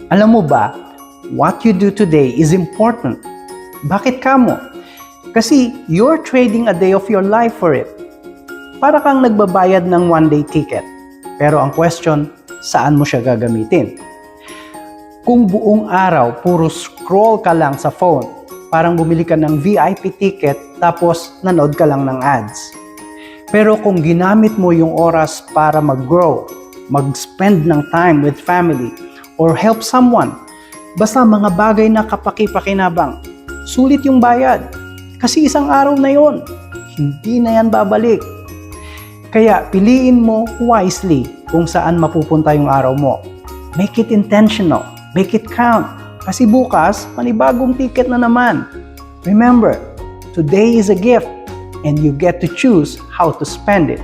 Alam mo ba, what you do today is important. Bakit kamo? Kasi you're trading a day of your life for it. Para kang nagbabayad ng one-day ticket. Pero ang question, saan mo siya gagamitin? Kung buong araw, puro scroll ka lang sa phone, parang bumili ka ng VIP ticket tapos nanood ka lang ng ads. Pero kung ginamit mo yung oras para mag-grow, mag-spend ng time with family, or help someone, basta mga bagay na kapaki-pakinabang, sulit yung bayad. Kasi isang araw na yon, hindi na yan babalik. Kaya piliin mo wisely kung saan mapupunta yung araw mo. Make it intentional, make it count. Kasi bukas, panibagong ticket na naman. Remember, today is a gift and you get to choose how to spend it.